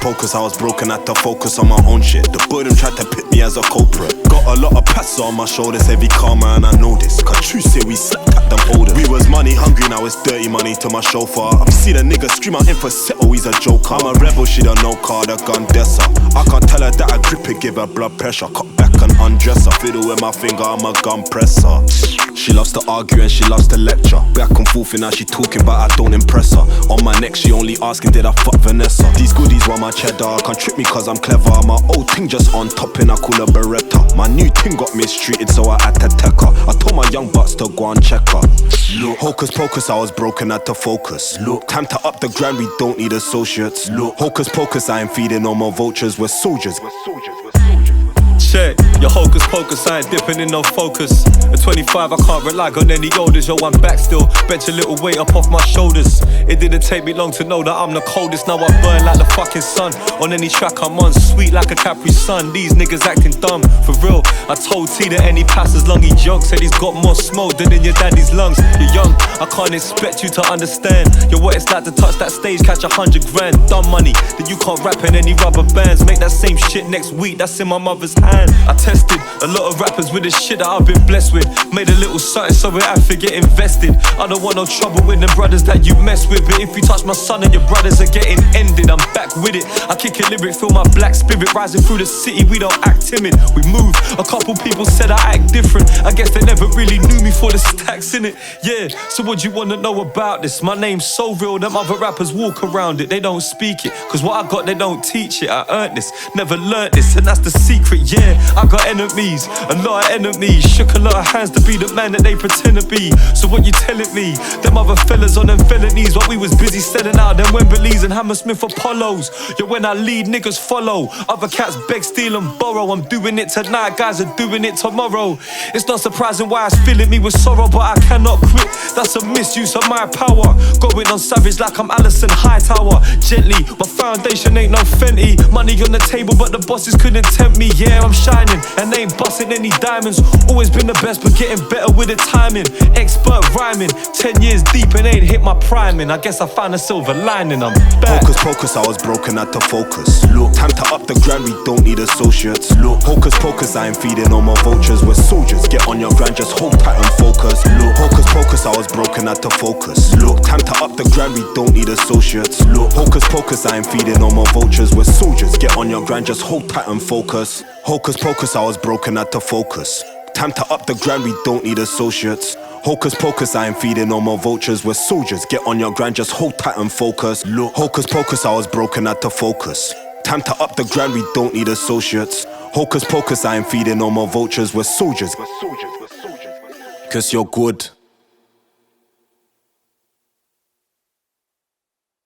pocus, I was broken, had to focus on my own shit. The boy them tried to pit me as a culprit. Got a lot of pressure on my shoulders, heavy karma, and I know this. Cause true say we slapped at them older. We was money hungry, now it's dirty money to my chauffeur. I see the nigga scream out in for settle, he's a joker. I'm a rebel, she don't know car, the gun desser. I can't tell her that I grip it, give her blood pressure. Cut back and undress her, fiddle with my finger, I'm a gun presser. She loves to argue and she loves to lecture. Back and forth and now she talking but I don't impress her. On my neck she only asking did I fuck Vanessa. These goodies want my cheddar, can't trip me cause I'm clever. My old thing just on top and I call her Beretta. My new thing got mistreated so I had to tech her. I told my young butts to go and check her. Look, hocus pocus, I was broken, had to focus. Look, time to up the grind, we don't need associates. Look, hocus pocus, I ain't feeding no more vultures, we're soldiers. Check, your hocus pocus, I ain't dipping in no focus. At 25 I can't rely on any olders. Yo, I'm back still, bench a little weight up off my shoulders. It didn't take me long to know that I'm the coldest. Now I burn like the fucking sun. On any track I'm on, sweet like a Capri Sun. These niggas acting dumb, for real. I told T that any pass as long he jogs. Said he's got more smoke than in your daddy's lungs. You're young, I can't expect you to understand. Yo, what it's like to touch that stage, catch 100 grand. Dumb money, that you can't rap in any rubber bands. Make that same shit next week, that's in my mother's hand. I tested a lot of rappers with the shit that I've been blessed with. Made a little something so it had to get invested. I don't want no trouble with them brothers that you mess with. But if you touch my son and your brothers are getting ended, I'm back with it. I kick a lyric, feel my black spirit rising through the city. We don't act timid, we move. A couple people said I act different. I guess they never really knew me for the stacks in it. Yeah, so what you wanna know about this? My name's so real, them other rappers walk around it. They don't speak it, cause what I got they don't teach it. I earned this, never learnt this, and that's the secret, yeah. I got enemies, a lot of enemies. Shook a lot of hands to be the man that they pretend to be. So what you telling me? Them other fellas on them felonies, while we was busy selling out them Wembleys and Hammersmith Apollos. Yo, when I lead, niggas follow. Other cats beg, steal and borrow. I'm doing it tonight, guys are doing it tomorrow. It's not surprising why it's filling me with sorrow, but I cannot quit. That's a misuse of my power. Going on savage like I'm Alison Hightower. Gently, my foundation ain't no Fenty. Money on the table, but the bosses couldn't tempt me. Yeah, I'm shining and ain't busting any diamonds. Always been the best, but getting better with the timing. Expert rhyming, 10 years deep and ain't hit my priming. I guess I found a silver lining, I'm back. Hocus pocus, I was broken, had to focus. Look, time to up the grind, we don't need associates. Look, hocus pocus, I ain't feeding no more vultures, we're soldiers. Get on your grind, just hold tight and focus. Look, hocus pocus, I was broken, had to focus. Look, time to up the grind, we don't need associates. Look, hocus pocus, I ain't feeding no more vultures, we're soldiers. Get on your grind, just hold tight and focus. Hocus pocus, I was broken, had to focus. Time to up the grind, we don't need associates. Hocus pocus, I ain't feeding no more vultures, we're soldiers. Get on your grind, just hold tight and focus. Look, hocus pocus, I was broken, had to focus. Time to up the grind, we don't need associates. Hocus pocus, I ain't feeding no more vultures, we're soldiers. Cause you're good.